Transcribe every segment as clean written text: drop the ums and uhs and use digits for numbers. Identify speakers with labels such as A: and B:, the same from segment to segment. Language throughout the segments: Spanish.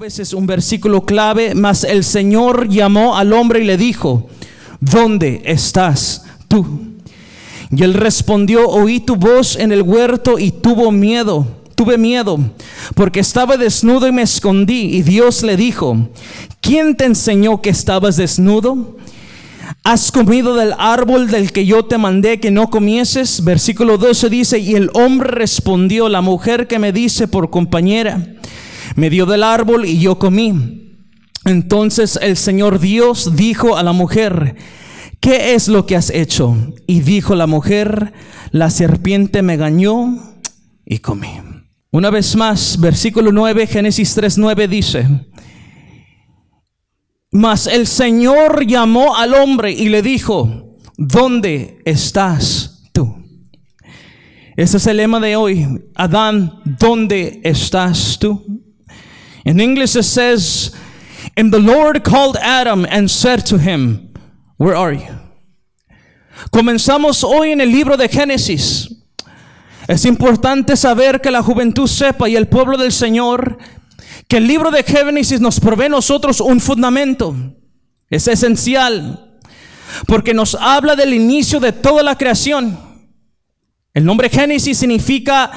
A: Ese es un versículo clave. Mas el Señor llamó al hombre y le dijo: ¿dónde estás tú? Y él respondió: oí tu voz en el huerto y tuve miedo, porque estaba desnudo y me escondí. Y Dios le dijo: ¿quién te enseñó que estabas desnudo? ¿Has comido del árbol del que yo te mandé que no comieses? Versículo 12 dice: y el hombre respondió: la mujer que me dice por compañera me dio del árbol y yo comí. Entonces el Señor Dios dijo a la mujer: ¿qué es lo que has hecho? Y dijo la mujer: la serpiente me engañó y comí. Una vez más, versículo 9, Génesis 3:9 dice: mas el Señor llamó al hombre y le dijo: ¿dónde estás tú? Ese es el lema de hoy. Adán, ¿dónde estás tú? In English it says, and the Lord called Adam and said to him, where are you? Comenzamos hoy en el libro de Génesis. Es importante saber que la juventud sepa y el pueblo del Señor que el libro de Génesis nos provee a nosotros un fundamento. Es esencial porque nos habla del inicio de toda la creación. El nombre Génesis significa,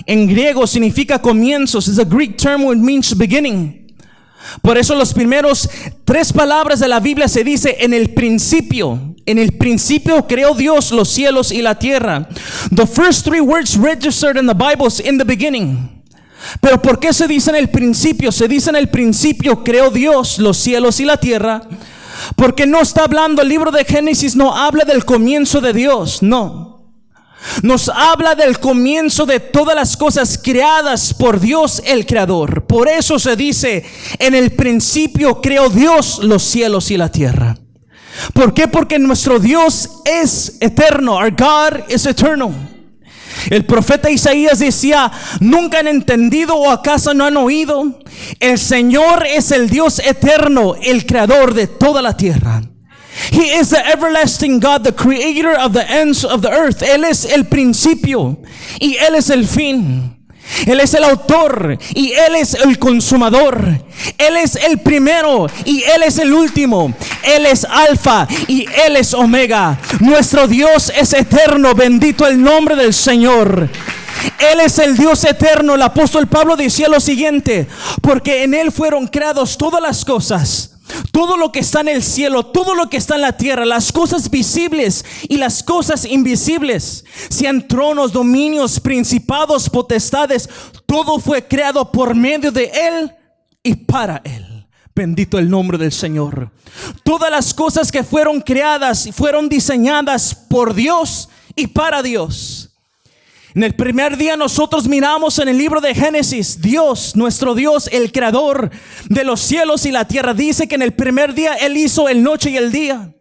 A: en griego significa comienzos. It's a Greek term which means beginning. Por eso los primeros 3 palabras de la Biblia se dice en el principio. En el principio creó Dios los cielos y la tierra. The first 3 words registered in the Bible is in the beginning. Pero ¿por qué se dice en el principio? Se dice en el principio creó Dios los cielos y la tierra, porque no está hablando, el libro de Génesis no habla del comienzo de Dios, no. Nos habla del comienzo de todas las cosas creadas por Dios el Creador. Por eso se dice, en el principio creó Dios los cielos y la tierra. ¿Por qué? Porque nuestro Dios es eterno. Our God is eternal. El profeta Isaías decía: ¿nunca han entendido o acaso no han oído? El Señor es el Dios eterno, el creador de toda la tierra. He is the everlasting God, the creator of the ends of the earth. Él es el principio y Él es el fin. Él es el autor y Él es el consumador. Él es el primero y Él es el último. Él es alfa y Él es omega. Nuestro Dios es eterno, bendito el nombre del Señor. Él es el Dios eterno. El apóstol Pablo decía lo siguiente: porque en Él fueron creados todas las cosas. Todo lo que está en el cielo, todo lo que está en la tierra, las cosas visibles y las cosas invisibles, sean tronos, dominios, principados, potestades, todo fue creado por medio de Él y para Él. Bendito el nombre del Señor. Todas las cosas que fueron creadas fueron diseñadas por Dios y para Dios. En el primer día nosotros miramos en el libro de Génesis, Dios, nuestro Dios, el creador de los cielos y la tierra, dice que en el primer día Él hizo el noche y el día.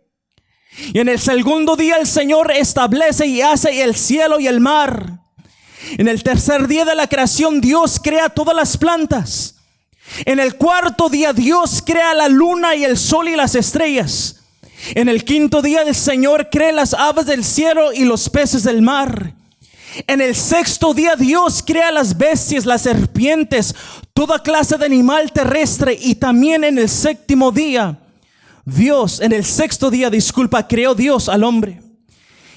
A: Y en el segundo día el Señor establece y hace el cielo y el mar. En el tercer día de la creación Dios crea todas las plantas. En el cuarto día Dios crea la luna y el sol y las estrellas. En el quinto día el Señor crea las aves del cielo y los peces del mar. En el sexto día Dios crea las bestias, las serpientes, toda clase de animal terrestre. Y también en el séptimo día creó Dios al hombre.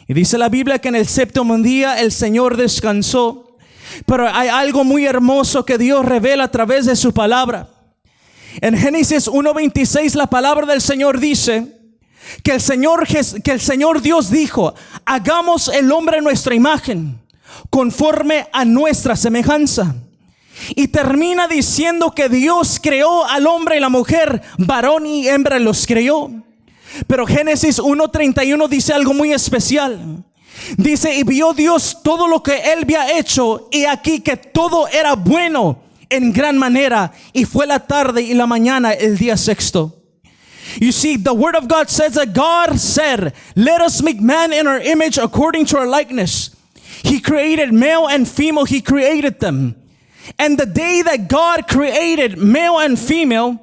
A: Y dice la Biblia que en el séptimo día el Señor descansó. Pero hay algo muy hermoso que Dios revela a través de su palabra. En Génesis 1:26 la palabra del Señor dice que el Señor Dios dijo: hagamos el hombre a nuestra imagen, conforme a nuestra semejanza. Y termina diciendo que Dios creó al hombre y la mujer, varón y hembra los creó. Pero Génesis 1:31 dice algo muy especial. Dice: y vio Dios todo lo que Él había hecho, y aquí que todo era bueno en gran manera, y fue la tarde y la mañana el día sexto. You see, the word of God says that God said, let us make man in our image according to our likeness. He created male and female, He created them. And the day that God created male and female,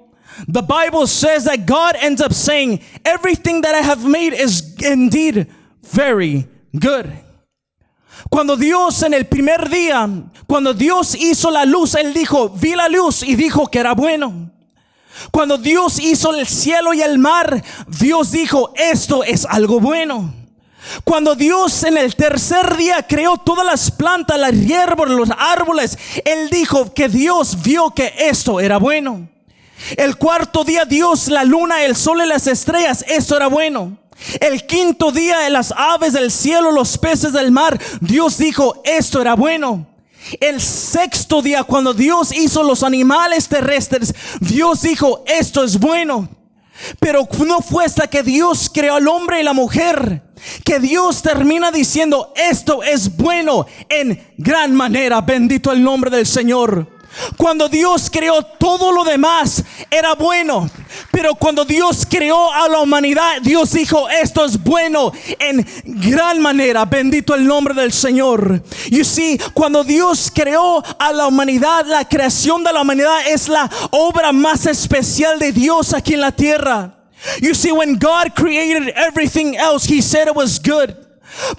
A: the Bible says that God ends up saying, everything that I have made is indeed very good. Cuando Dios en el primer día, cuando Dios hizo la luz, Él dijo, vi la luz y dijo que era bueno. Cuando Dios hizo el cielo y el mar, Dios dijo, esto es algo bueno. Cuando Dios en el tercer día creó todas las plantas, las hierbas, los árboles, Él dijo que Dios vio que esto era bueno. El cuarto día Dios, la luna, el sol y las estrellas, esto era bueno. El quinto día las aves del cielo, los peces del mar, Dios dijo, esto era bueno. El sexto día, cuando Dios hizo los animales terrestres, Dios dijo, esto es bueno. Pero no fue hasta que Dios creó al hombre y la mujer que Dios termina diciendo, esto es bueno en gran manera. Bendito el nombre del Señor. Cuando Dios creó todo lo demás era bueno, pero cuando Dios creó a la humanidad, Dios dijo, esto es bueno en gran manera. Bendito el nombre del Señor. You see, cuando Dios creó a la humanidad, la creación de la humanidad es la obra más especial de Dios aquí en la tierra. You see, when God created everything else, He said it was good.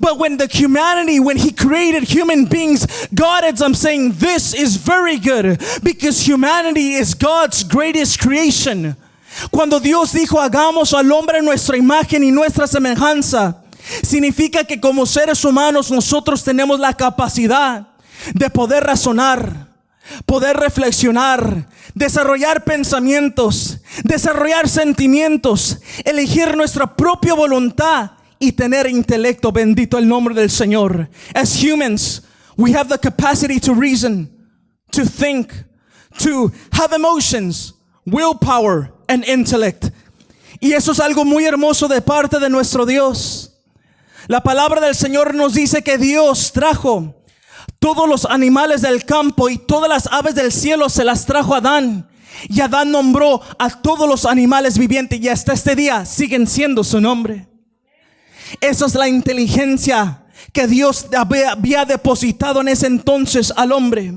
A: But when He created human beings, God ends up saying, this is very good, because humanity is God's greatest creation. Cuando Dios dijo, hagamos al hombre en nuestra imagen y nuestra semejanza, significa que como seres humanos nosotros tenemos la capacidad de poder razonar, poder reflexionar, desarrollar pensamientos, desarrollar sentimientos, elegir nuestra propia voluntad y tener intelecto. Bendito el nombre del Señor. As humans, we have the capacity to reason, to think, to have emotions, willpower and intellect. Y eso es algo muy hermoso de parte de nuestro Dios. La palabra del Señor nos dice que Dios trajo todos los animales del campo y todas las aves del cielo, se las trajo a Adán. Y Adán nombró a todos los animales vivientes y hasta este día siguen siendo su nombre. Esa es la inteligencia que Dios había depositado en ese entonces al hombre.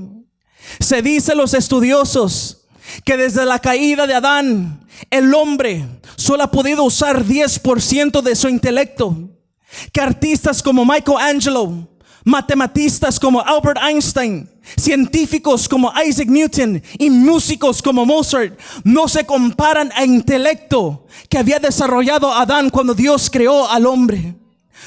A: Se dice los estudiosos que desde la caída de Adán, el hombre solo ha podido usar 10% de su intelecto. Que artistas como Michelangelo, matematistas como Albert Einstein, científicos como Isaac Newton y músicos como Mozart no se comparan a intelecto que había desarrollado Adán cuando Dios creó al hombre.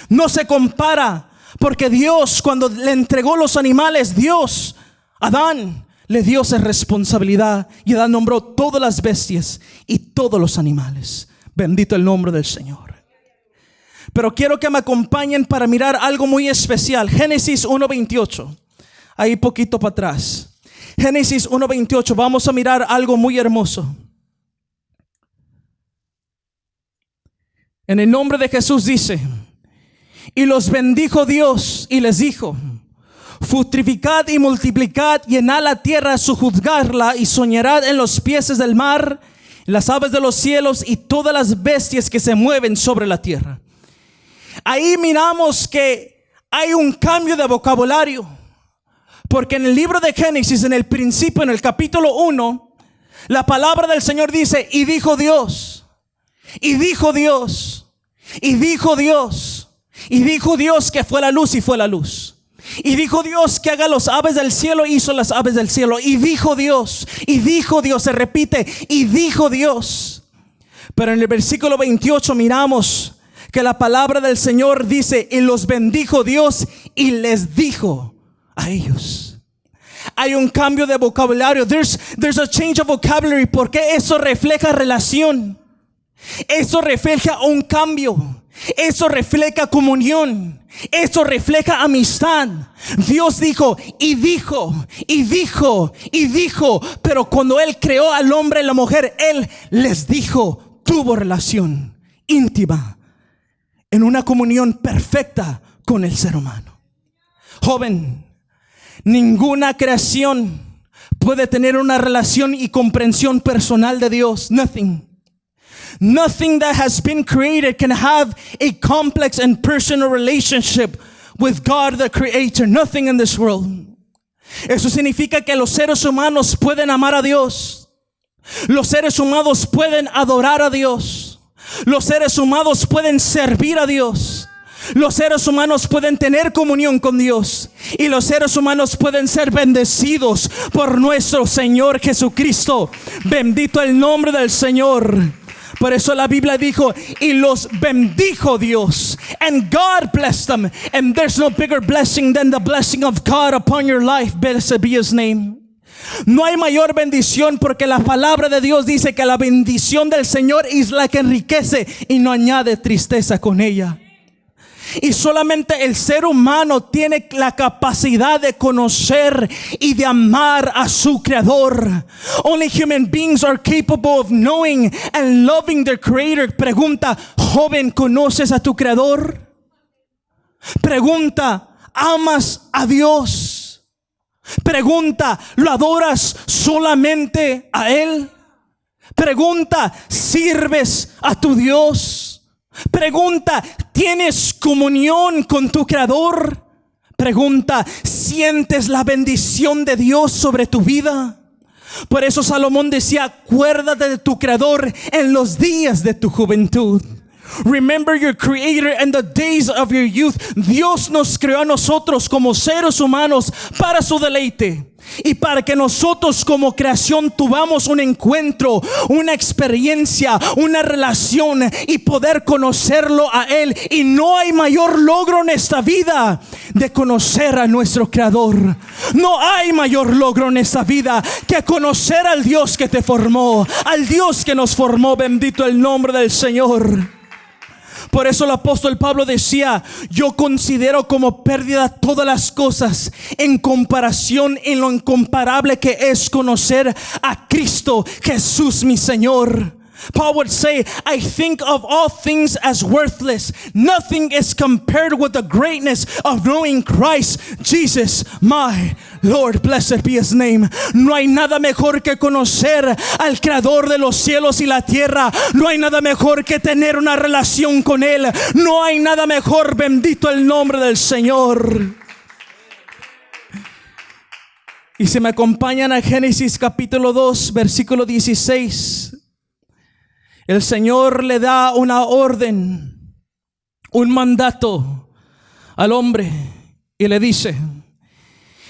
A: No se compara, porque Dios, cuando le entregó los animales, Dios, Adán le dio esa responsabilidad y Adán nombró todas las bestias y todos los animales. Bendito el nombre del Señor. Pero quiero que me acompañen para mirar algo muy especial. Génesis 1:28. Ahí poquito para atrás. Génesis 1:28. Vamos a mirar algo muy hermoso. En el nombre de Jesús dice: y los bendijo Dios y les dijo: fructificad y multiplicad, llenad la tierra, sojuzgadla y soñarad en los pies del mar, las aves de los cielos y todas las bestias que se mueven sobre la tierra. Ahí miramos que hay un cambio de vocabulario, porque en el libro de Génesis, en el principio, en el capítulo 1, la palabra del Señor dice: y dijo Dios, y dijo Dios, y dijo Dios, y dijo Dios que fue la luz y fue la luz. Y dijo Dios que haga los aves del cielo, hizo las aves del cielo. Y dijo Dios, se repite, y dijo Dios. Pero en el versículo 28 miramos que la palabra del Señor dice: y los bendijo Dios y les dijo a ellos. Hay un cambio de vocabulario. There's a change of vocabulary, porque eso refleja relación. Eso refleja un cambio. Eso refleja comunión. Eso refleja amistad. Dios dijo y dijo y dijo y dijo. Pero cuando Él creó al hombre y la mujer, Él les dijo. Tuvo relación íntima, en una comunión perfecta con el ser humano. Joven, ninguna creación puede tener una relación y comprensión personal de Dios. Nothing that has been created can have a complex and personal relationship with God the Creator. Nothing in this world. Eso significa que los seres humanos pueden amar a Dios. Los seres humanos pueden adorar a Dios. Los seres humanos pueden servir a Dios. Los seres humanos pueden tener comunión con Dios y los seres humanos pueden ser bendecidos por nuestro Señor Jesucristo. Bendito el nombre del Señor. Por eso la Biblia dijo, y los bendijo Dios. And God blessed them. And there's no bigger blessing than the blessing of God upon your life. Blessed be His name. No hay mayor bendición, porque la palabra de Dios dice que la bendición del Señor es la que enriquece y no añade tristeza con ella. Y solamente el ser humano tiene la capacidad de conocer y de amar a su Creador. Only human beings are capable of knowing and loving their Creator. Pregunta, joven, ¿conoces a tu Creador? Pregunta, ¿amas a Dios? Pregunta, ¿lo adoras solamente a Él? Pregunta, ¿sirves a tu Dios? Pregunta, ¿tienes comunión con tu Creador? Pregunta, ¿sientes la bendición de Dios sobre tu vida? Por eso Salomón decía, acuérdate de tu Creador en los días de tu juventud. Remember your Creator in the days of your youth. Dios nos creó a nosotros como seres humanos para su deleite y para que nosotros como creación tuvamos un encuentro, una experiencia, una relación y poder conocerlo a Él. Y no hay mayor logro en esta vida de conocer a nuestro Creador. No hay mayor logro en esta vida que conocer al Dios que te formó, al Dios que nos formó. Bendito el nombre del Señor. Por eso el apóstol Pablo decía, yo considero como pérdida todas las cosas en comparación en lo incomparable que es conocer a Cristo Jesús mi Señor. Paul would say, I think of all things as worthless. Nothing is compared with the greatness of knowing Christ Jesus my Lord. Blessed be His name. No hay nada mejor que conocer al Creador de los cielos y la tierra. No hay nada mejor que tener una relación con Él. No hay nada mejor. Bendito el nombre del Señor. Y si me acompañan a Génesis capítulo 2, versículo 16. El Señor le da una orden, un mandato al hombre y le dice,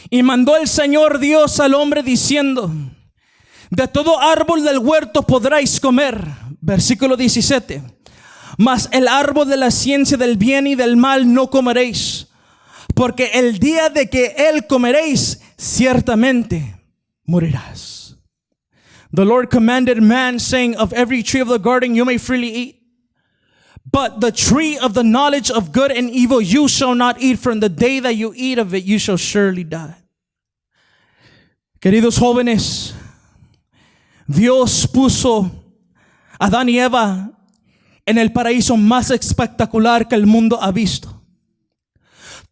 A: y mandó el Señor Dios al hombre diciendo, de todo árbol del huerto podréis comer. Versículo 17. Mas el árbol de la ciencia del bien y del mal no comeréis, porque el día de que él comeréis, ciertamente morirás. The Lord commanded man, saying, of every tree of the garden you may freely eat, but the tree of the knowledge of good and evil you shall not eat, for in the day that you eat of it you shall surely die. Queridos jóvenes, Dios puso a Adán y Eva en el paraíso más espectacular que el mundo ha visto.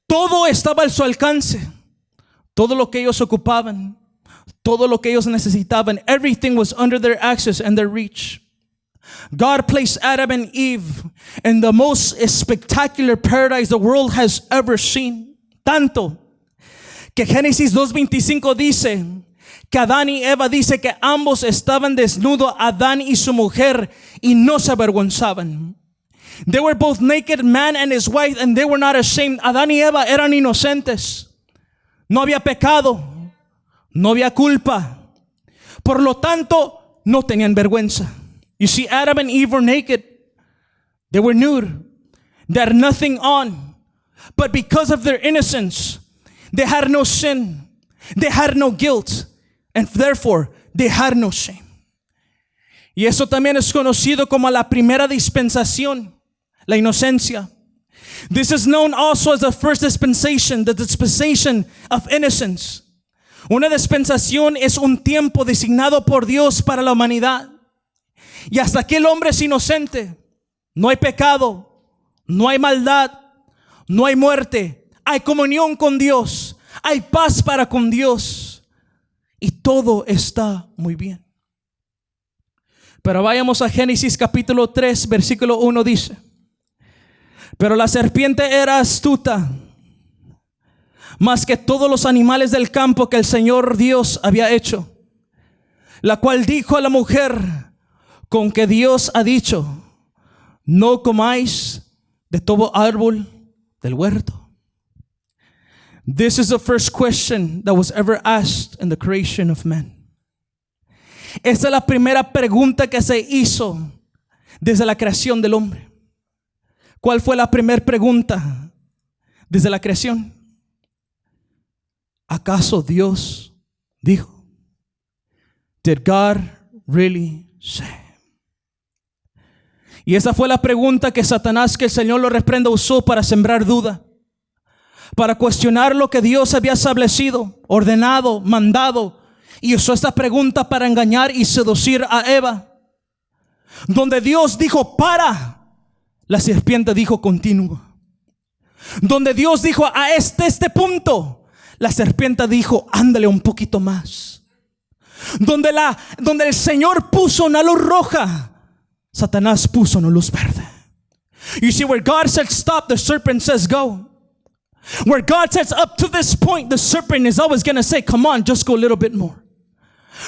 A: Todo estaba a su alcance, todo lo que ellos ocupaban, todo lo que ellos necesitaban, everything was under their access and their reach. God placed Adam and Eve in the most spectacular paradise the world has ever seen. Tanto que Génesis 2:25 dice que Adán y Eva, dice que ambos estaban desnudos, Adán y su mujer, y no se avergonzaban. They were both naked, man and his wife, and they were not ashamed. Adán y Eva eran inocentes. No había pecado. No había culpa. Por lo tanto, no tenían vergüenza. You see, Adam and Eve were naked. They were nude. They had nothing on. But because of their innocence, they had no sin. They had no guilt. And therefore, they had no shame. Y eso también es conocido como la primera dispensación, la inocencia. This is known also as the first dispensation, the dispensation of innocence. Una dispensación es un tiempo designado por Dios para la humanidad. Y hasta que el hombre es inocente, no hay pecado, no hay maldad, no hay muerte, hay comunión con Dios, hay paz para con Dios y todo está muy bien. Pero vayamos a Génesis capítulo 3, versículo 1 dice, pero la serpiente era astuta más que todos los animales del campo que el Señor Dios había hecho, la cual dijo a la mujer, con que Dios ha dicho, no comáis de todo árbol del huerto. This is the first question that was ever asked in the creation of man. Esta es la primera pregunta que se hizo desde la creación del hombre. ¿Cuál fue la primera pregunta desde la creación? ¿Acaso Dios dijo? Did God really say? Y esa fue la pregunta que Satanás, que el Señor lo reprenda, usó para sembrar duda, para cuestionar lo que Dios había establecido, ordenado, mandado, y usó esta pregunta para engañar y seducir a Eva. Donde Dios dijo para, la serpiente dijo continúa. Donde Dios dijo a este punto, la serpiente dijo ándale un poquito más. Donde el Señor puso una luz roja, Satanás puso una luz verde. You see, where God said stop, the serpent says go. Where God says up to this point, the serpent is always going to say, come on, just go a little bit more.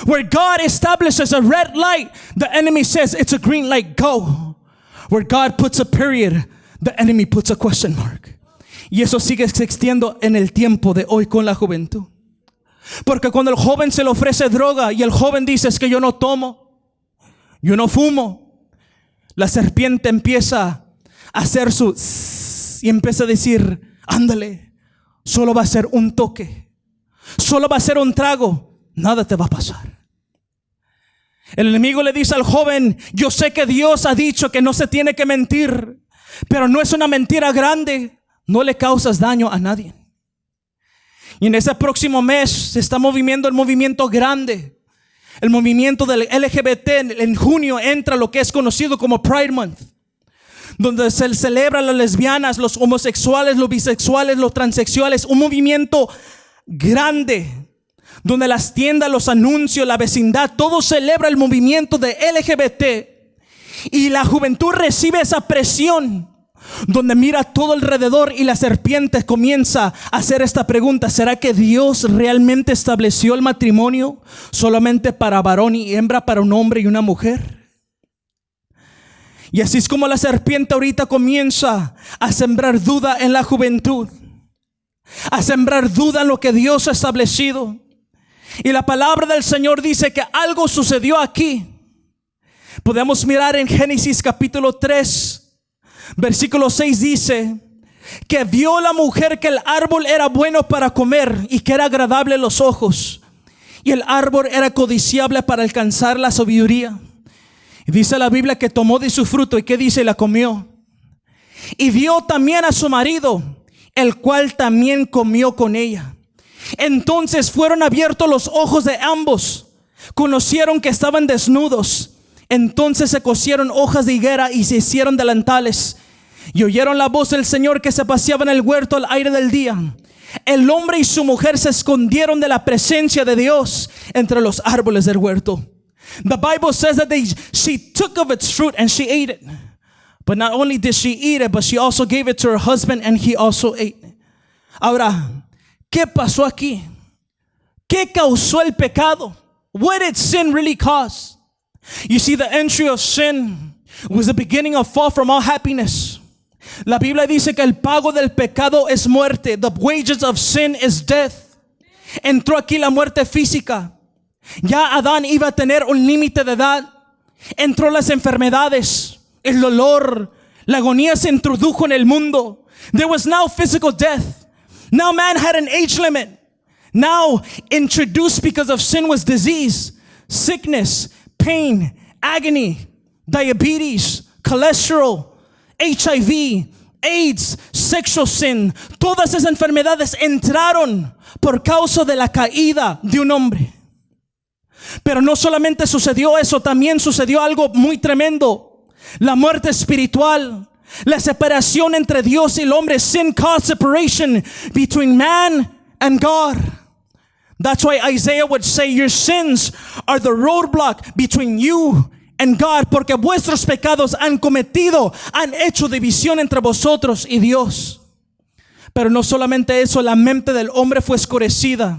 A: Where God establishes a red light, the enemy says it's a green light, go. Where God puts a period, the enemy puts a question mark. Y eso sigue existiendo en el tiempo de hoy con la juventud. Porque cuando el joven se le ofrece droga y el joven dice es que yo no tomo, yo no fumo, la serpiente empieza a hacer su y empieza a decir, ándale, solo va a ser un toque, solo va a ser un trago, nada te va a pasar. El enemigo le dice al joven, yo sé que Dios ha dicho que no se tiene que mentir, pero no es una mentira grande, no le causas daño a nadie. Y en ese próximo mes se está moviendo el movimiento grande, el movimiento del LGBT. En junio entra lo que es conocido como Pride Month, donde se celebra las lesbianas, los homosexuales, los bisexuales, los transexuales. Un movimiento grande, donde las tiendas, los anuncios, la vecindad, todo celebra el movimiento de LGBT. Y la juventud recibe esa presión, donde mira todo alrededor y la serpiente comienza a hacer esta pregunta: ¿será que Dios realmente estableció el matrimonio solamente para varón y hembra, para un hombre y una mujer? Y así es como la serpiente ahorita comienza a sembrar duda en la juventud, a sembrar duda en lo que Dios ha establecido. Y la palabra del Señor dice que algo sucedió aquí. Podemos mirar en Génesis capítulo 3 versículo 6, dice que vio la mujer que el árbol era bueno para comer y que era agradable a los ojos, y el árbol era codiciable para alcanzar la sabiduría. Y dice la Biblia que tomó de su fruto, y que dice, la comió. Y vio también a su marido, el cual también comió con ella. Entonces fueron abiertos los ojos de ambos, conocieron que estaban desnudos. Entonces se cosieron hojas de higuera y se hicieron delantales, y oyeron la voz del Señor que se paseaba en el huerto al aire del día. El hombre y su mujer se escondieron de la presencia de Dios entre los árboles del huerto. The Bible says that she took of its fruit and she ate it. But not only did she eat it, but she also gave it to her husband and he also ate it. Ahora, ¿qué pasó aquí? ¿Qué causó el pecado? What did sin really cause? You see, the entry of sin was the beginning of fall from all happiness. La Biblia dice que el pago del pecado es muerte. The wages of sin is death. Entró aquí la muerte física. Ya Adán iba a tener un límite de edad. Entró las enfermedades, el dolor, la agonía se introdujo en el mundo. There was now physical death. Now man had an age limit. Now introduced because of sin was disease, sickness, pain, agony, diabetes, cholesterol, HIV, AIDS, sexual sin. Todas esas enfermedades entraron por causa de la caída de un hombre. Pero no solamente sucedió eso, también sucedió algo muy tremendo: la muerte espiritual, la separación entre Dios y el hombre. Sin caused separation between man and God. That's why Isaiah would say, your sins are the roadblock between you and God, porque vuestros pecados han hecho división entre vosotros y Dios. Pero no solamente eso, la mente del hombre fue oscurecida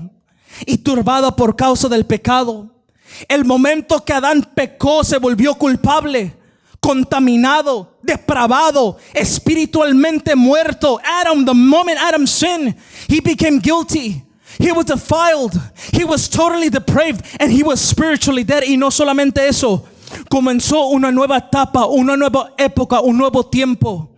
A: y turbada por causa del pecado. El momento que Adán pecó, se volvió culpable contaminado, depravado, espiritualmente muerto. Adam, the moment Adam sinned, he became guilty. He was defiled. He was totally depraved, and he was spiritually dead. Y no solamente eso, comenzó una nueva etapa, una nueva época, un nuevo tiempo.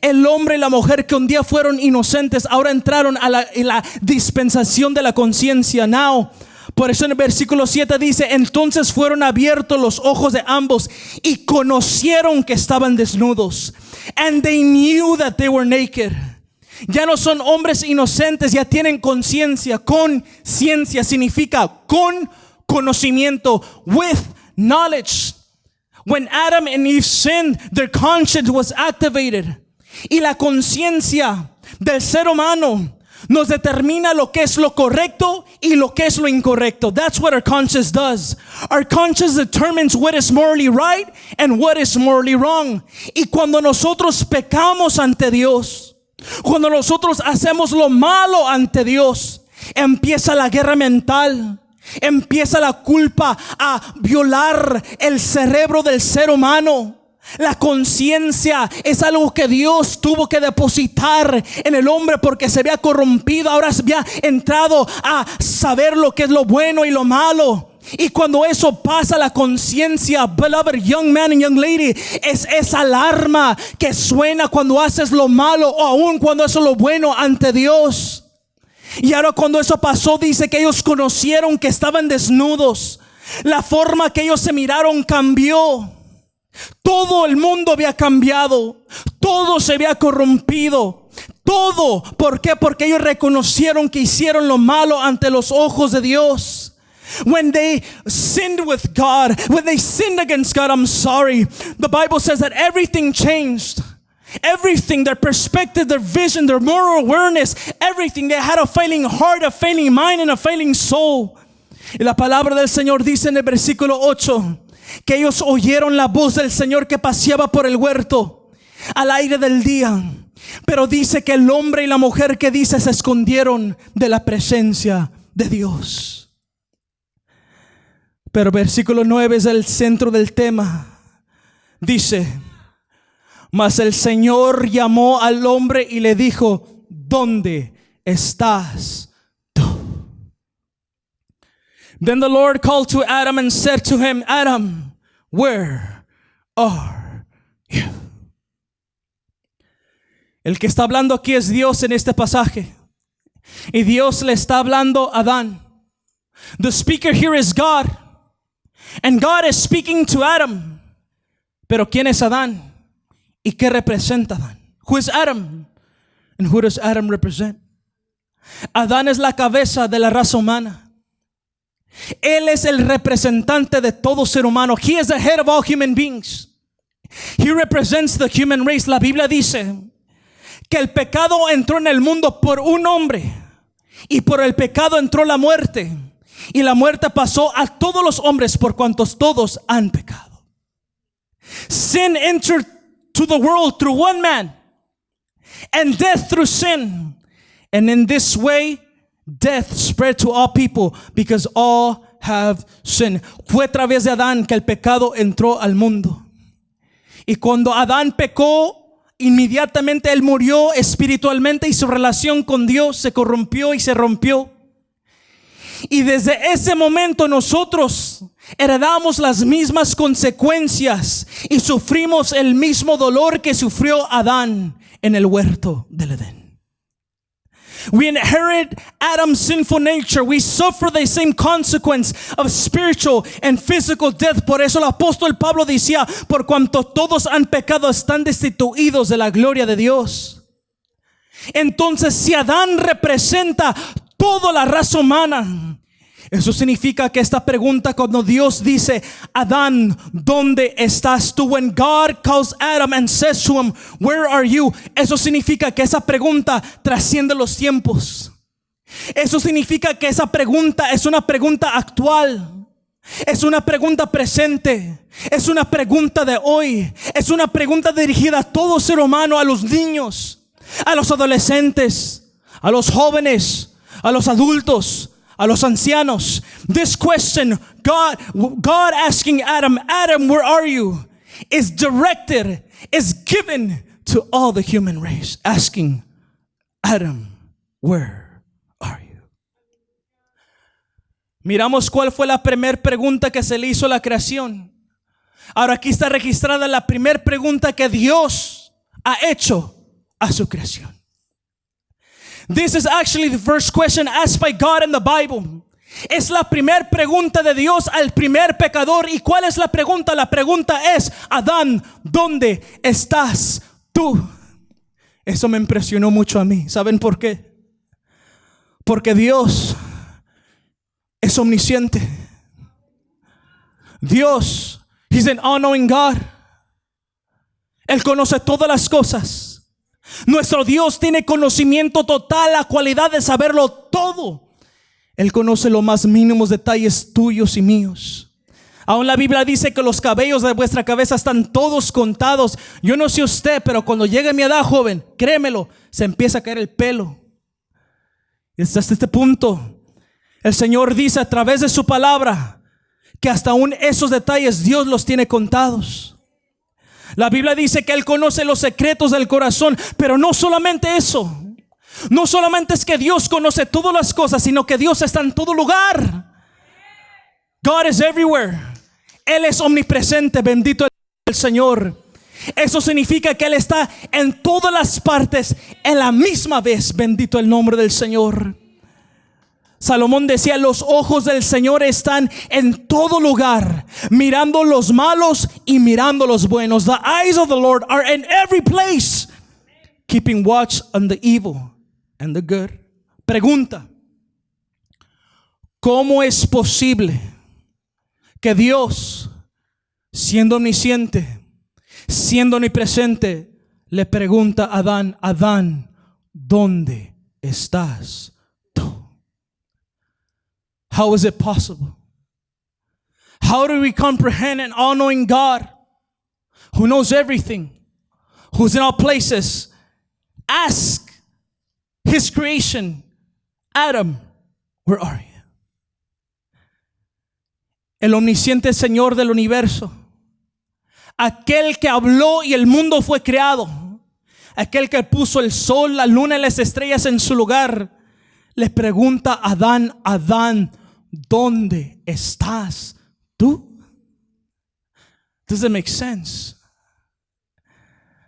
A: El hombre y la mujer que un día fueron inocentes, ahora entraron a la dispensación de la conciencia. Now, por eso en el versículo 7 dice: entonces fueron abiertos los ojos de ambos y conocieron que estaban desnudos. And they knew that they were naked. Ya no son hombres inocentes, ya tienen conciencia. Conciencia significa con conocimiento, with knowledge. When Adam and Eve sinned, their conscience was activated. Y la conciencia del ser humano nos determina lo que es lo correcto y lo que es lo incorrecto. That's what our conscience does. Our conscience determines what is morally right and what is morally wrong. Y cuando nosotros pecamos ante Dios, cuando nosotros hacemos lo malo ante Dios, empieza la guerra mental. Empieza la culpa a violar el cerebro del ser humano. La conciencia es algo que Dios tuvo que depositar en el hombre porque se había corrompido. Ahora se había entrado a saber lo que es lo bueno y lo malo. Y cuando eso pasa, la conciencia, beloved young man and young lady, es esa alarma que suena cuando haces lo malo o aún cuando haces lo bueno ante Dios. Y ahora cuando eso pasó, dice que ellos conocieron que estaban desnudos. La forma que ellos se miraron cambió. Todo el mundo había cambiado. Todo se había corrompido. Todo. ¿Por qué? Porque ellos reconocieron que hicieron lo malo ante los ojos de Dios. When they sinned with God, when they sinned against God, the Bible says that everything changed. Everything, their perspective, their vision, their moral awareness, everything. They had a failing heart, a failing mind, and a failing soul. Y la palabra del Señor dice en el versículo 8 que ellos oyeron la voz del Señor que paseaba por el huerto al aire del día. Pero dice que el hombre y la mujer que dice se escondieron de la presencia de Dios. Pero versículo 9 es el centro del tema. Dice: mas el Señor llamó al hombre y le dijo: ¿dónde estás tú? Then the Lord called to Adam and said to him, Adam, where are you? El que está hablando aquí es Dios en este pasaje. Y Dios le está hablando a Adán. The speaker here is God. And God is speaking to Adam. Pero ¿quién es Adán? ¿Y qué representa Adán? Who is Adam? And who does Adam represent? Adán es la cabeza de la raza humana. Él es el representante de todo ser humano. He is the head of all human beings. He represents the human race. La Biblia dice que el pecado entró en el mundo por un hombre, y por el pecado entró la muerte, y la muerte pasó a todos los hombres por cuantos todos han pecado. Sin entered to the world through one man, and death through sin. And in this way, death spread to all people because all have sinned. Fue a través de Adán que el pecado entró al mundo. Y cuando Adán pecó, inmediatamente él murió espiritualmente y su relación con Dios se corrompió y se rompió. Y desde ese momento nosotros heredamos las mismas consecuencias y sufrimos el mismo dolor que sufrió Adán en el huerto del Edén. We inherit Adam's sinful nature. We suffer the same consequence of spiritual and physical death. Por eso el apóstol Pablo decía: por cuanto todos han pecado, están destituidos de la gloria de Dios. Entonces, si Adán representa toda la raza humana, eso significa que esta pregunta, cuando Dios dice: Adán, ¿dónde estás tú? When God calls Adam and says to him, where are you? Eso significa que esa pregunta trasciende los tiempos. Eso significa que esa pregunta es una pregunta actual. Es una pregunta presente. Es una pregunta de hoy. Es una pregunta dirigida a todo ser humano, a los niños, a los adolescentes, a los jóvenes, a los adultos, a los ancianos. This question, God asking Adam, Adam, where are you? is directed, is given to all the human race, asking, Adam, where are you? Miramos cuál fue la primera pregunta que se le hizo a la creación. Ahora aquí está registrada la primera pregunta que Dios ha hecho a su creación. This is actually the first question asked by God in the Bible. Es la primera pregunta de Dios al primer pecador. ¿Y cuál es la pregunta? La pregunta es, Adán, ¿dónde estás tú? Eso me impresionó mucho a mí. ¿Saben por qué? Porque Dios es omnisciente. Dios, He's an all-knowing God. Él conoce todas las cosas. Nuestro Dios tiene conocimiento total, la cualidad de saberlo todo. Él conoce los más mínimos detalles tuyos y míos. Aún la Biblia dice que los cabellos de vuestra cabeza están todos contados. Yo no sé usted, pero cuando llegue mi edad, joven, créemelo, se empieza a caer el pelo. Y hasta este punto, el Señor dice a través de su palabra que hasta aún esos detalles Dios los tiene contados. La Biblia dice que Él conoce los secretos del corazón, pero no solamente eso. No solamente es que Dios conoce todas las cosas, sino que Dios está en todo lugar. God is everywhere. Él es omnipresente, bendito el Señor. Eso significa que Él está en todas las partes en la misma vez, bendito el nombre del Señor. Salomón decía, los ojos del Señor están en todo lugar, mirando los malos y mirando los buenos. The eyes of the Lord are in every place, keeping watch on the evil and the good. Pregunta: ¿cómo es posible que Dios, siendo omnisciente, siendo omnipresente, le pregunta a Adán, Adán, ¿dónde estás tú? How is it possible? How do we comprehend an all-knowing God who knows everything, who's in all places, ask His creation, Adam, where are you? El omnisciente Señor del universo, aquel que habló y el mundo fue creado, aquel que puso el sol, la luna y las estrellas en su lugar, le pregunta a Adán, Adán, ¿dónde estás tú? Does it make sense?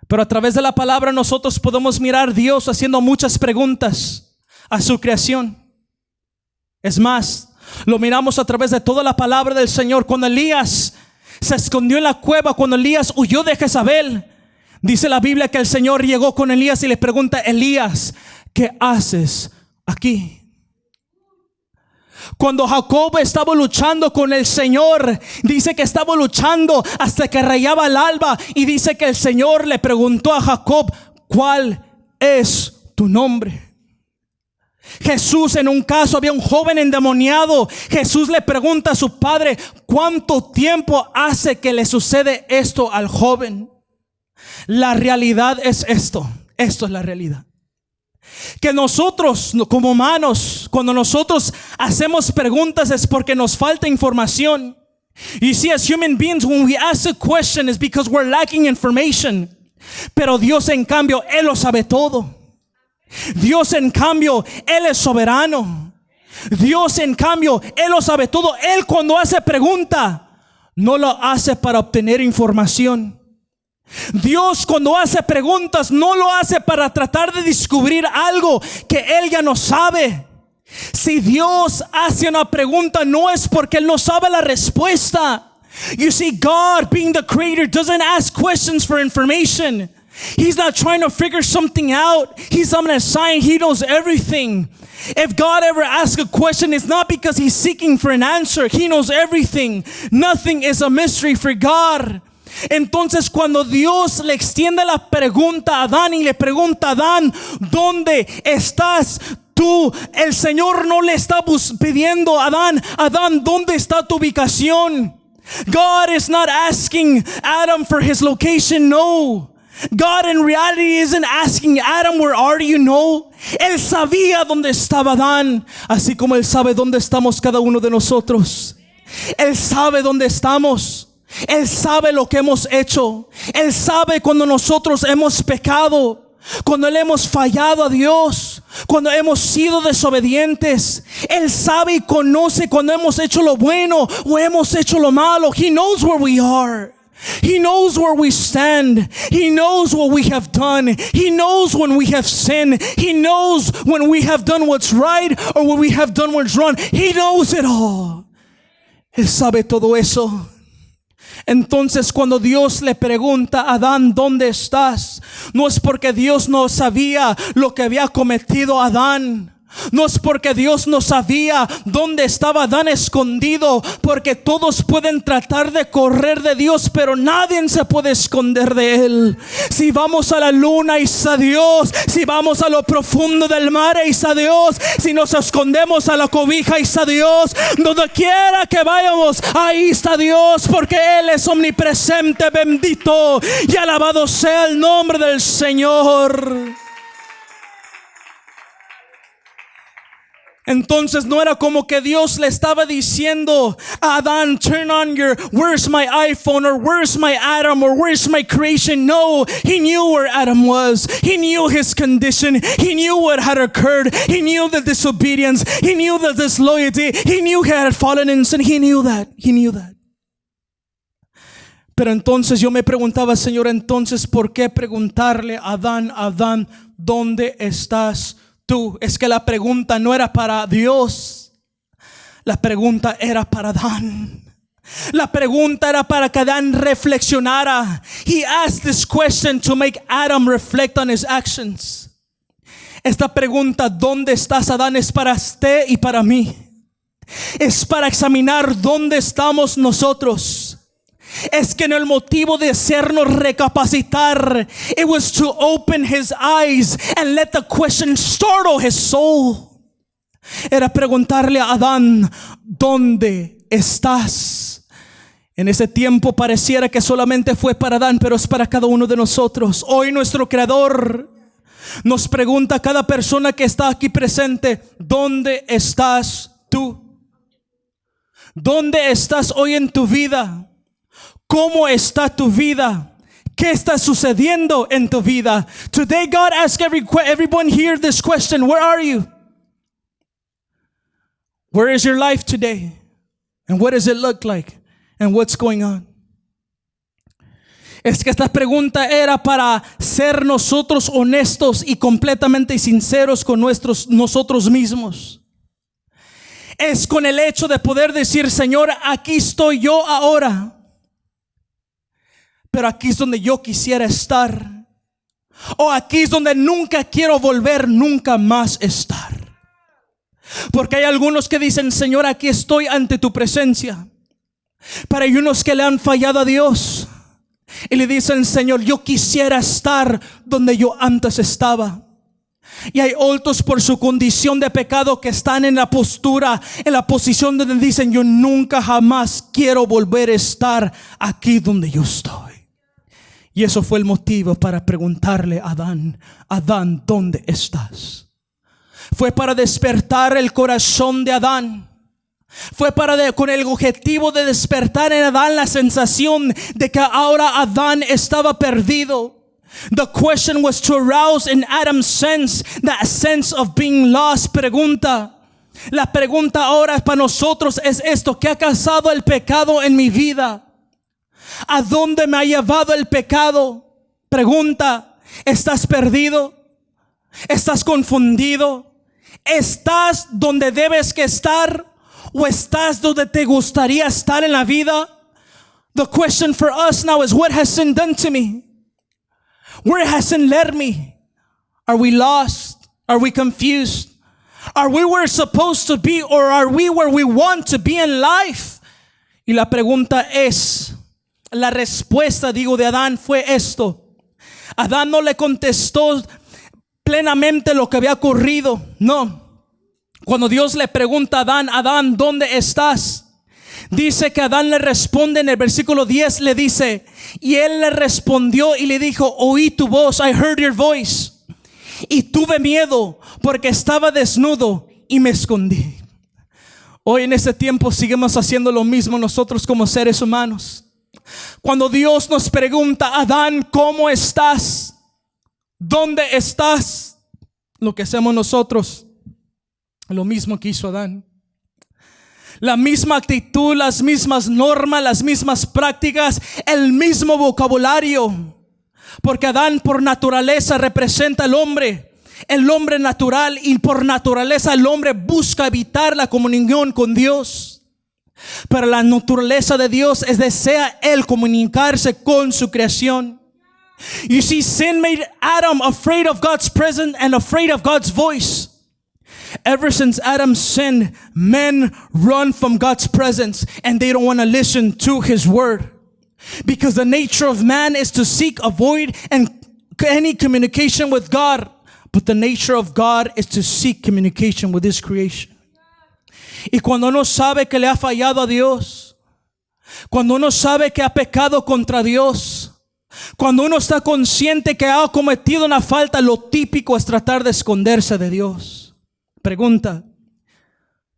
A: Pero a través de la palabra nosotros podemos mirar a Dios haciendo muchas preguntas a su creación. Es más, lo miramos a través de toda la palabra del Señor. Cuando Elías se escondió en la cueva, cuando Elías huyó de Jezabel, dice la Biblia que el Señor llegó con Elías y le pregunta, Elías, ¿qué haces aquí? Cuando Jacob estaba luchando con el Señor, dice que estaba luchando hasta que rayaba el alba, y dice que el Señor le preguntó a Jacob, ¿cuál es tu nombre? Jesús, en un caso había un joven endemoniado. Jesús le pregunta a su padre, ¿cuánto tiempo hace que le sucede esto al joven? La realidad es esto es la realidad. Que nosotros como humanos, cuando nosotros hacemos preguntas es porque nos falta información. You see, as human beings, when we ask a question is because we're lacking information. Pero Dios, en cambio, Él lo sabe todo. Dios, en cambio, Él es soberano. Dios, en cambio, Él lo sabe todo. Él, cuando hace pregunta, no lo hace para obtener información. Dios, cuando hace preguntas, no lo hace para tratar de descubrir algo que Él ya no sabe. Si Dios hace una pregunta, no es porque Él no sabe la respuesta. You see, God, being the creator, doesn't ask questions for information. He's not trying to figure something out. He's omniscient. He knows everything. If God ever asks a question, it's not because He's seeking for an answer. He knows everything. Nothing is a mystery for God. Entonces, cuando Dios le extiende la pregunta a Adán y le pregunta a Adán, ¿dónde estás tú? El Señor no le está pidiendo a Adán, Adán, ¿dónde está tu ubicación? God is not asking Adam for his location, no. God in reality isn't asking Adam, where are you? No. Él sabía dónde estaba Adán, así como Él sabe dónde estamos cada uno de nosotros. Él sabe dónde estamos. Él sabe lo que hemos hecho. Él sabe cuando nosotros hemos pecado, cuando le hemos fallado a Dios, cuando hemos sido desobedientes. Él sabe y conoce cuando hemos hecho lo bueno o hemos hecho lo malo. He knows where we are. He knows where we stand. He knows what we have done. He knows when we have sinned. He knows when we have done what's right or when we have done what's wrong. He knows it all. Él sabe todo eso. Entonces cuando Dios le pregunta a Adán, ¿dónde estás? No es porque Dios no sabía lo que había cometido Adán. No es porque Dios no sabía dónde estaba Adán escondido, porque todos pueden tratar de correr de Dios, pero nadie se puede esconder de Él. Si vamos a la luna, ahí está Dios. Si vamos a lo profundo del mar, ahí está Dios. Si nos escondemos a la cobija, ahí está Dios. Donde quiera que vayamos, ahí está Dios, porque Él es omnipresente, bendito y alabado sea el nombre del Señor. Entonces no era como que Dios le estaba diciendo a Adán, turn on your, where's my iPhone, or where's my Adam, or where's my creation. No, he knew where Adam was. He knew his condition. He knew what had occurred. He knew the disobedience. He knew the disloyalty. He knew he had fallen in sin. He knew that. He knew that. Pero entonces yo me preguntaba, Señor, entonces ¿por qué preguntarle a Adán, Adán, ¿dónde estás tú? Es que la pregunta no era para Dios. La pregunta era para Adán. La pregunta era para que Adán reflexionara. He asked this question to make Adam reflect on his actions. Esta pregunta, ¿dónde estás, Adán?, es para usted y para mí. Es para examinar dónde estamos nosotros. Es que en el motivo de hacernos recapacitar, it was to open his eyes and let the question startle his soul. Era preguntarle a Adán, ¿dónde estás? En ese tiempo pareciera que solamente fue para Adán, pero es para cada uno de nosotros. Hoy nuestro Creador nos pregunta a cada persona que está aquí presente, ¿dónde estás tú? ¿Dónde estás hoy en tu vida? ¿Cómo está tu vida? ¿Qué está sucediendo en tu vida? Today God asks everyone here this question. Where are you? Where is your life today? And what does it look like? And what's going on? Es que esta pregunta era para ser nosotros honestos y completamente sinceros con nosotros mismos. Es con el hecho de poder decir, Señor, aquí estoy yo ahora. Pero aquí es donde yo quisiera estar. O aquí es donde nunca quiero volver, nunca más estar. Porque hay algunos que dicen, Señor, aquí estoy ante tu presencia. Pero hay unos que le han fallado a Dios y le dicen, Señor, yo quisiera estar donde yo antes estaba. Y hay otros por su condición de pecado que están en la postura, en la posición donde dicen, yo nunca jamás quiero volver a estar aquí donde yo estoy. Y eso fue el motivo para preguntarle a Adán, Adán, ¿dónde estás? Fue para despertar el corazón de Adán. Fue con el objetivo de despertar en Adán la sensación de que ahora Adán estaba perdido. The question was to arouse in Adam's sense, that sense of being lost. La pregunta ahora para nosotros es esto: ¿qué ha causado el pecado en mi vida? ¿A dónde me ha llevado el pecado? Pregunta, ¿estás perdido? ¿Estás confundido? ¿Estás donde debes que estar? ¿O estás donde te gustaría estar en la vida? The question for us now is, what has sin done to me? Where has sin led me? Are we lost? Are we confused? Are we where we're supposed to be, or are we where we want to be in life? Y la pregunta es, la respuesta, de Adán fue esto. Adán no le contestó plenamente lo que había ocurrido. No. Cuando Dios le pregunta a Adán, Adán, ¿dónde estás? Dice que Adán le responde en el versículo 10, le dice, y él le respondió y le dijo, oí tu voz, I heard your voice, y tuve miedo porque estaba desnudo y me escondí. Hoy en este tiempo seguimos haciendo lo mismo nosotros como seres humanos. Cuando Dios nos pregunta, Adán, ¿cómo estás? ¿Dónde estás? Lo que hacemos nosotros, lo mismo que hizo Adán. La misma actitud, las mismas normas, las mismas prácticas, el mismo vocabulario. Porque Adán por naturaleza representa al hombre. El hombre natural, y por naturaleza el hombre busca evitar la comunión con Dios. Pero la naturaleza de Dios es desea Él comunicarse con su creación. You see, sin made Adam afraid of God's presence and afraid of God's voice. Ever since Adam sinned, men run from God's presence and they don't want to listen to His word. Because the nature of man is to seek, avoid any communication with God. But the nature of God is to seek communication with His creation. Y cuando uno sabe que le ha fallado a Dios, cuando uno sabe que ha pecado contra Dios, cuando uno está consciente que ha cometido una falta, lo típico es tratar de esconderse de Dios. Pregunta,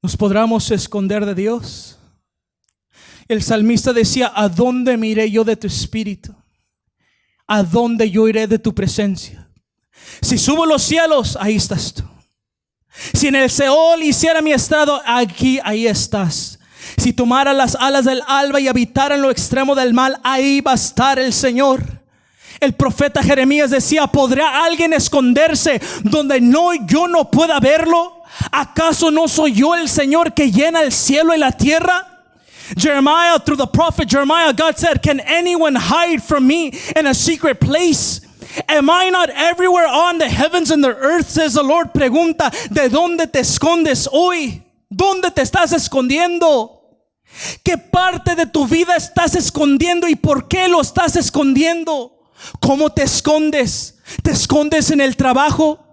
A: ¿nos podremos esconder de Dios? El salmista decía, ¿a dónde me iré yo de tu espíritu? ¿A dónde yo iré de tu presencia? Si subo a los cielos, ahí estás tú. Si en el Seol hiciera mi estrado, aquí, ahí estás. Si tomara las alas del alba y habitara en lo extremo del mal, ahí va a estar el Señor. El profeta Jeremías decía, ¿podrá alguien esconderse donde yo no pueda verlo? ¿Acaso no soy yo el Señor que llena el cielo y la tierra? Jeremiah, through the prophet Jeremiah, God said, can anyone hide from me in a secret place? Am I not everywhere on the heavens and the earth, says the Lord? Pregunta, ¿de dónde te escondes hoy? ¿Dónde te estás escondiendo? ¿Qué parte de tu vida estás escondiendo y por qué lo estás escondiendo? ¿Cómo te escondes? ¿Te escondes en el trabajo?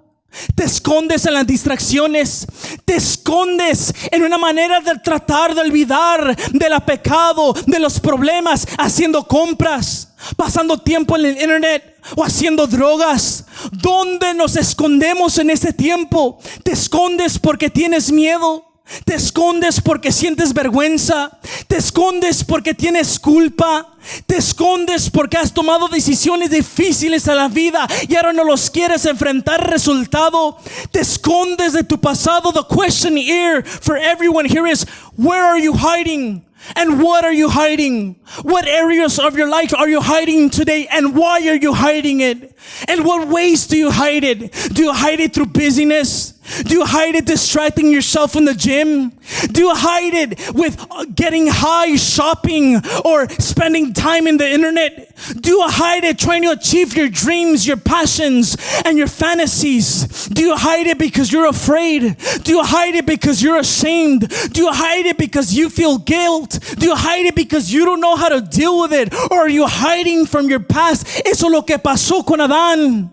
A: ¿Te escondes en las distracciones? ¿Te escondes en una manera de tratar de olvidar del pecado, de los problemas, haciendo compras, pasando tiempo en el internet o haciendo drogas? ¿Dónde nos escondemos en ese tiempo? ¿Te escondes porque tienes miedo? ¿Te escondes porque sientes vergüenza? ¿Te escondes porque tienes culpa? ¿Te escondes porque has tomado decisiones difíciles a la vida y ahora no los quieres enfrentar resultado? ¿Te escondes de tu pasado? The question here for everyone here is, where are you hiding? And what are you hiding? What areas of your life are you hiding today? And why are you hiding it? And what ways do you hide it? Do you hide it through busyness? Do you hide it distracting yourself in the gym? Do you hide it with getting high shopping or spending time in the internet? Do you hide it trying to achieve your dreams, your passions, and your fantasies? Do you hide it because you're afraid? Do you hide it because you're ashamed? Do you hide it because you feel guilt? Do you hide it because you don't know how to deal with it? Or are you hiding from your past? Eso es lo que pasó con Adán.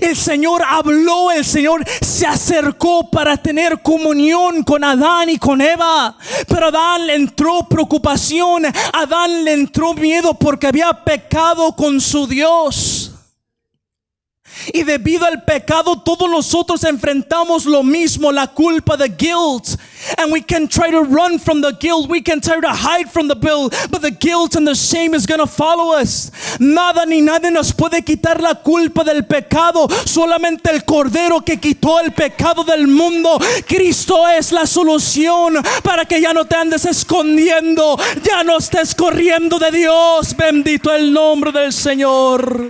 A: El Señor habló, el Señor se acercó para tener comunión con Adán y con Eva. Pero Adán le entró preocupación, Adán le entró miedo porque había pecado con su Dios. Y debido al pecado, todos nosotros enfrentamos lo mismo, la culpa, the guilt. And we can try to run from the guilt. We can try to hide from the guilt. But the guilt and the shame is going to follow us. Nada ni nadie nos puede quitar la culpa del pecado. Solamente el Cordero que quitó el pecado del mundo. Cristo es la solución para que ya no te andes escondiendo. Ya no estés corriendo de Dios. Bendito el nombre del Señor.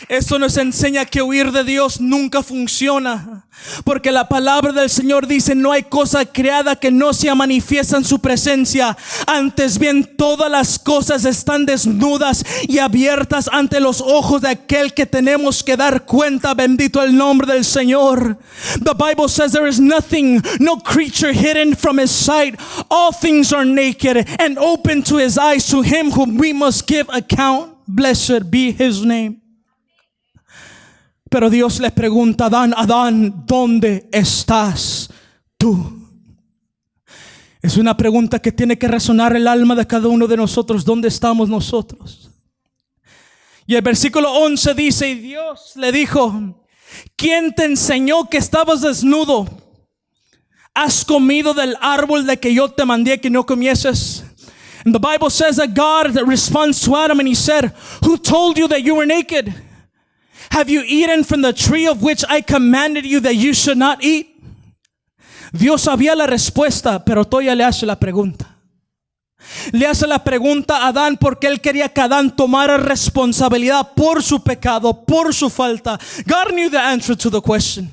A: Esto nos enseña que huir de Dios nunca funciona, porque la palabra del Señor dice: no hay cosa creada que no sea manifiesta en su presencia. Antes bien, todas las cosas están desnudas y abiertas ante los ojos de aquel que tenemos que dar cuenta. Bendito el nombre del Señor. The Bible says there is nothing, no creature hidden from his sight. All things are naked and open to his eyes. To him whom we must give account. Blessed be his name. Pero Dios le pregunta a Adán: Adán, ¿dónde estás tú? Es una pregunta que tiene que resonar el alma de cada uno de nosotros. ¿Dónde estamos nosotros? Y el versículo 11 dice: y Dios le dijo: ¿quién te enseñó que estabas desnudo? ¿Has comido del árbol de que yo te mandé que no comieses? And the Bible says that God responds to Adam and he said, who told you that you were naked? Have you eaten from the tree of which I commanded you that you should not eat? Dios sabía la respuesta, pero todavía le hace la pregunta. Le hace la pregunta a Adán porque él quería que Adán tomara responsabilidad por su pecado, por su falta. God knew the answer to the question.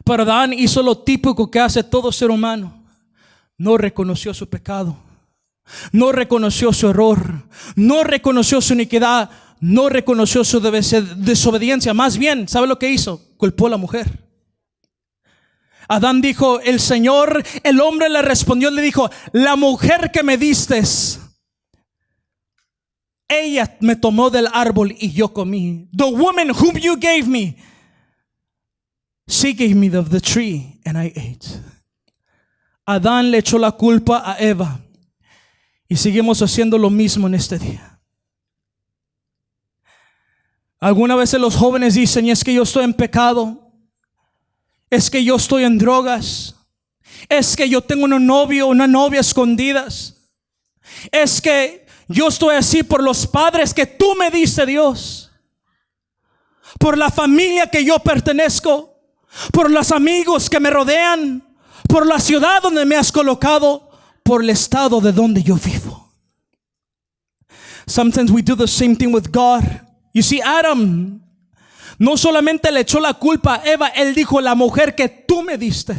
A: Pero Adán hizo lo típico que hace todo ser humano. No reconoció su pecado, no reconoció su error, no reconoció su iniquidad, no reconoció su desobediencia. Más bien, ¿sabe lo que hizo? Culpó a la mujer. Adán dijo, el Señor, el hombre le respondió, le dijo, la mujer que me diste, ella me tomó del árbol y yo comí. The woman whom you gave me, she gave me of the tree and I ate. Adán le echó la culpa a Eva y seguimos haciendo lo mismo en este día. Algunas veces los jóvenes dicen, y es que yo estoy en pecado, es que yo estoy en drogas, es que yo tengo un novio, una novia escondidas, es que yo estoy así por los padres que tú me diste, Dios, por la familia que yo pertenezco, por los amigos que me rodean, por la ciudad donde me has colocado, por el estado de donde yo vivo. Sometimes we do the same thing with God. You see, Adam no solamente le echó la culpa a Eva, él dijo, la mujer que tú me diste.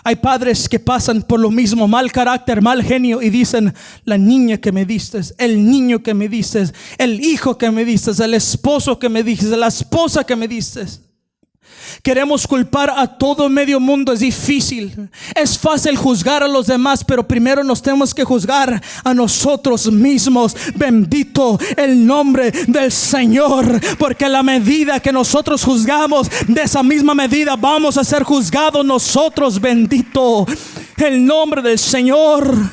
A: Hay padres que pasan por lo mismo, mal carácter, mal genio, y dicen, la niña que me diste, el niño que me diste, el hijo que me diste, el esposo que me diste, la esposa que me diste. Queremos culpar a todo medio mundo. Es difícil, es fácil juzgar a los demás, pero primero nos tenemos que juzgar a nosotros mismos. Bendito el nombre del Señor, porque la medida que nosotros juzgamos, de esa misma medida vamos a ser juzgados nosotros. Bendito el nombre del Señor.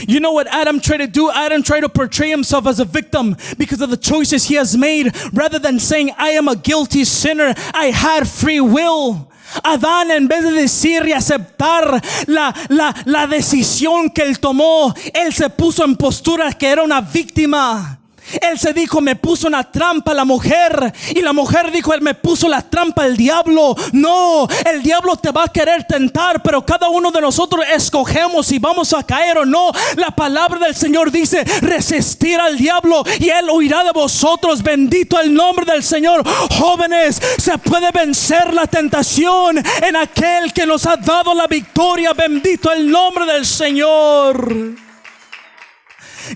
A: You know what Adam tried to do? Adam tried to portray himself as a victim because of the choices he has made. Rather than saying, I am a guilty sinner, I had free will. Adán, en vez de decir y aceptar la decisión que él tomó, él se puso en postura que era una víctima. Él se dijo, me puso una trampa la mujer. Y la mujer dijo, él me puso la trampa el diablo. No, el diablo te va a querer tentar, pero cada uno de nosotros escogemos si vamos a caer o no. La palabra del Señor dice, resistir al diablo y él huirá de vosotros. Bendito el nombre del Señor. Jóvenes, se puede vencer la tentación en aquel que nos ha dado la victoria. Bendito el nombre del Señor.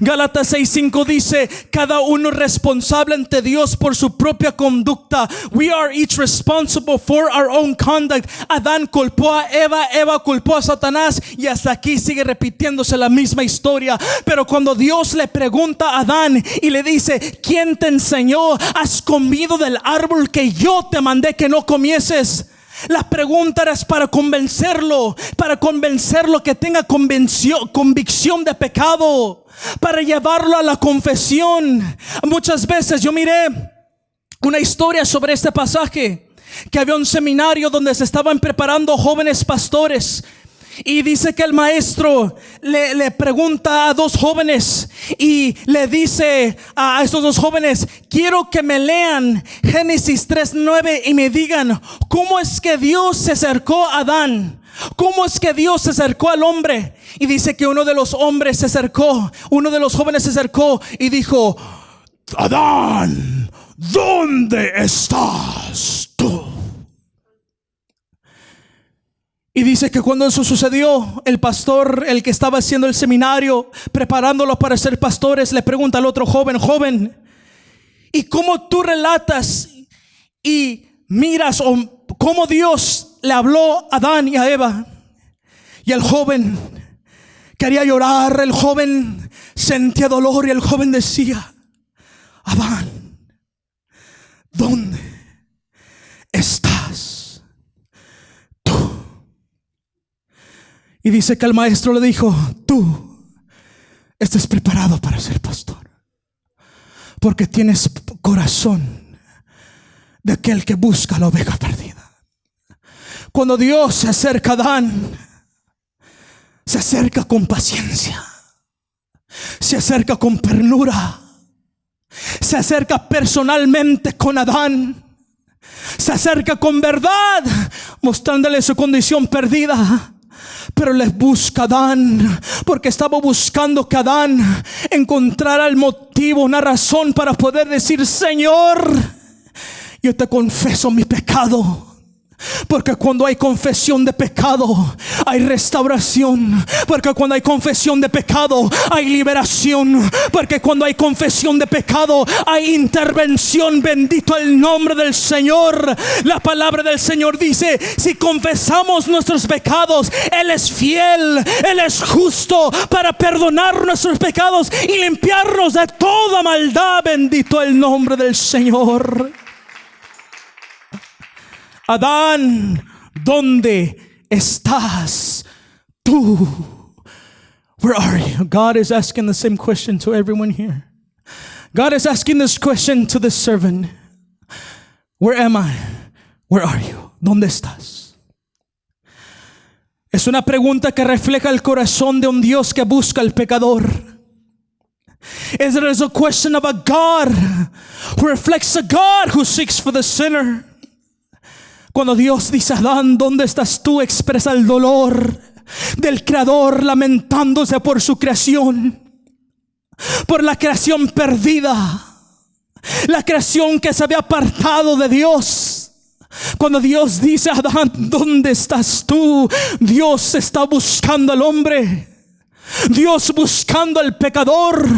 A: Gálatas 6:5 dice, cada uno responsable ante Dios por su propia conducta. We are each responsible for our own conduct. Adán culpó a Eva, Eva culpó a Satanás, y hasta aquí sigue repitiéndose la misma historia. Pero cuando Dios le pregunta a Adán y le dice, ¿quién te enseñó? ¿Has comido del árbol que yo te mandé que no comieses? La pregunta era para convencerlo que tenga convicción de pecado, para llevarlo a la confesión. Muchas veces yo miré una historia sobre este pasaje, que había un seminario donde se estaban preparando jóvenes pastores. Y dice que el maestro le pregunta a dos jóvenes y le dice a estos dos jóvenes, quiero que me lean Génesis 3:9 y me digan cómo es que Dios se acercó a Adán, cómo es que Dios se acercó al hombre. Y dice que uno de los jóvenes se acercó y dijo, Adán, ¿dónde estás tú? Y dice que cuando eso sucedió, el pastor, el que estaba haciendo el seminario, preparándolo para ser pastores, le pregunta al otro joven, ¿y cómo tú relatas y miras cómo Dios le habló a Adán y a Eva? Y el joven quería llorar, el joven sentía dolor y el joven decía, Adán, ¿dónde estás? Y dice que el maestro le dijo, tú estás preparado para ser pastor, porque tienes corazón de aquel que busca la oveja perdida. Cuando Dios se acerca a Adán, se acerca con paciencia, se acerca con ternura, se acerca personalmente con Adán, se acerca con verdad, mostrándole su condición perdida. Pero les busca Adán, porque estaba buscando que Adán encontrara el motivo, una razón para poder decir: Señor, yo te confieso mi pecado. Porque cuando hay confesión de pecado, hay restauración. Porque cuando hay confesión de pecado, hay liberación. Porque cuando hay confesión de pecado, hay intervención. Bendito el nombre del Señor. La palabra del Señor dice: si confesamos nuestros pecados, Él es fiel, Él es justo para perdonar nuestros pecados y limpiarnos de toda maldad. Bendito el nombre del Señor. Adán, ¿dónde estás tú? Where are you? God is asking the same question to everyone here. God is asking this question to the servant. Where am I? Where are you? ¿Dónde estás? Es una pregunta que refleja el corazón de un Dios que busca al pecador. It is a question of a God who reflects a God who seeks for the sinner. Cuando Dios dice: Adán, ¿dónde estás tú?, expresa el dolor del creador lamentándose por su creación, por la creación perdida, la creación que se había apartado de Dios. Cuando Dios dice: Adán, ¿dónde estás tú?, Dios está buscando al hombre, Dios buscando al pecador,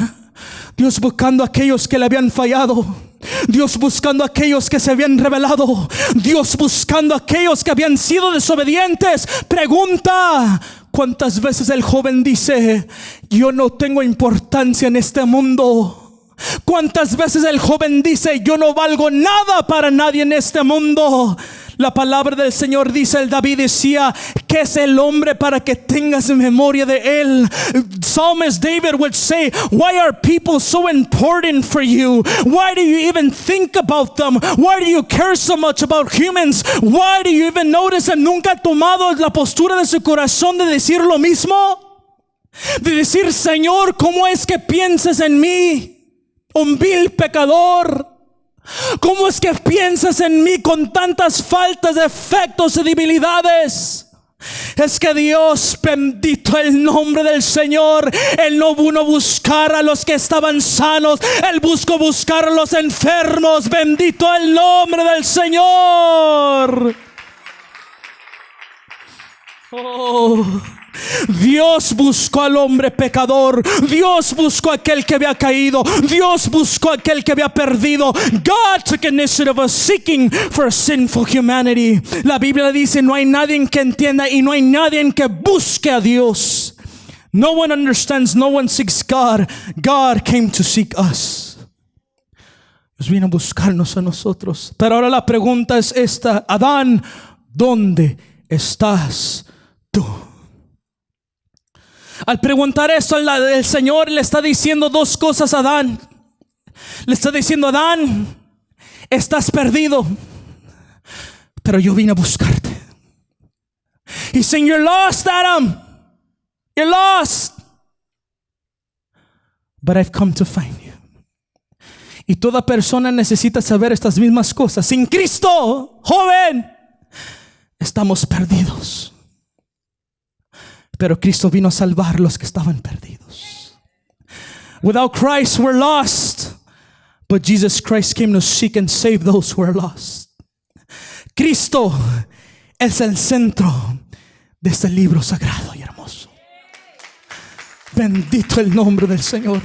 A: Dios buscando a aquellos que le habían fallado, Dios buscando a aquellos que se habían rebelado, Dios buscando a aquellos que habían sido desobedientes. Pregunta: ¿cuántas veces el joven dice: yo no tengo importancia en este mundo? ¿Cuántas veces el joven dice: yo no valgo nada para nadie en este mundo? La palabra del Señor dice, el David decía: ¿qué es el hombre para que tengas memoria de él? Psalmist David would say: why are people so important for you? Why do you even think about them? Why do you care so much about humans? Why do you even notice? And nunca ha tomado la postura de su corazón de decir lo mismo, de decir: Señor, ¿cómo es que piensas en mí, un vil pecador? ¿Cómo es que piensas en mí con tantas faltas, defectos y debilidades? Es que Dios, bendito el nombre del Señor, Él no vino a buscar a los que estaban sanos, Él buscó buscar a los enfermos. Bendito el nombre del Señor. Oh, Dios buscó al hombre pecador, Dios buscó a aquel que había caído, Dios buscó a aquel que había perdido. God took initiative of seeking for a sinful humanity. La Biblia dice: no hay nadie que entienda y no hay nadie que busque a Dios. No one understands, no one seeks God. God came to seek us. Dios vino a buscarnos a nosotros. Pero ahora la pregunta es esta: Adán, ¿dónde estás tú? Al preguntar esto, el Señor le está diciendo dos cosas a Adán. Le está diciendo: Adán, estás perdido, pero yo vine a buscarte. He's saying: you're lost, Adam. You're lost, but I've come to find you. Y toda persona necesita saber estas mismas cosas. Sin Cristo, joven, estamos perdidos. Pero Cristo vino a salvar los que estaban perdidos. Without Christ, we're lost. But Jesus Christ came to seek and save those who are lost. Cristo es el centro de este libro sagrado y hermoso. Bendito el nombre del Señor.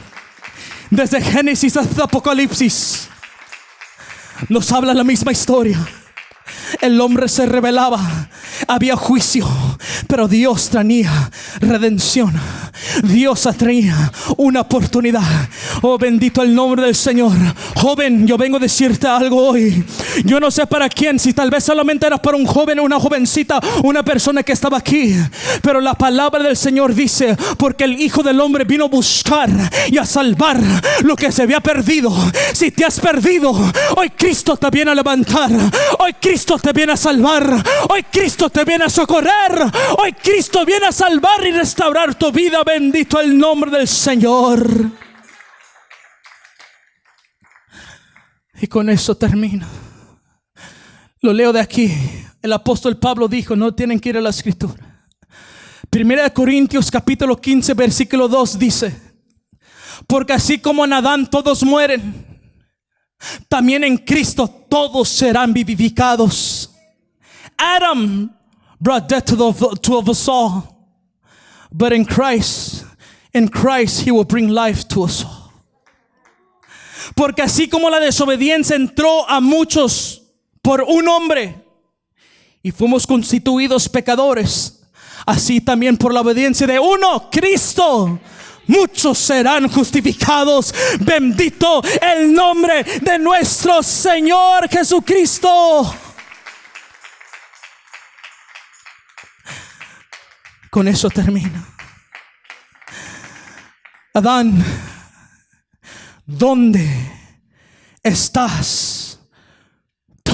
A: Desde Génesis hasta Apocalipsis nos habla la misma historia. El hombre se rebelaba, había juicio, pero Dios traía redención. Dios traía una oportunidad, Oh, bendito el nombre del Señor. Joven, yo vengo a decirte algo hoy. Yo no sé para quién, si tal vez solamente era para un joven o una jovencita, una persona que estaba aquí. Pero la palabra del Señor dice, porque el Hijo del Hombre vino a buscar y a salvar lo que se había perdido. Si te has perdido, hoy Cristo te viene a levantar. Hoy Cristo te viene a salvar. Hoy Cristo te viene a socorrer. Hoy Cristo viene a salvar y restaurar tu vida. Bendito el nombre del Señor. Y con eso termino. Lo leo de aquí. El apóstol Pablo dijo, no tienen que ir a la escritura. 1 Corintios capítulo 15 versículo 2 dice, porque así como en Adán todos mueren, también en Cristo todos serán vivificados. Adam brought death to us all, but in Christ He will bring life to us all. Porque así como la desobediencia entró a muchos por un hombre y fuimos constituidos pecadores, así también por la obediencia de uno, Cristo, muchos serán justificados. Bendito el nombre de nuestro Señor Jesucristo. Con eso termino. Adán, ¿dónde estás tú?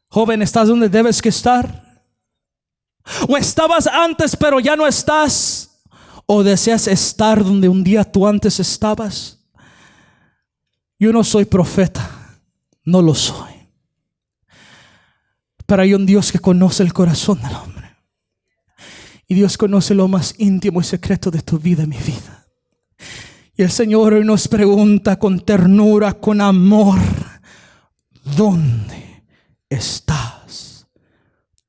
A: Joven, ¿estás donde debes que estar? ¿O estabas antes pero ya no estás? ¿O deseas estar donde un día tú antes estabas? Yo no soy profeta, no lo soy. Pero hay un Dios que conoce el corazón del hombre. Y Dios conoce lo más íntimo y secreto de tu vida y mi vida. Y el Señor hoy nos pregunta con ternura, con amor, ¿dónde estás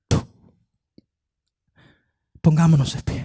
A: tú? Pongámonos de pie.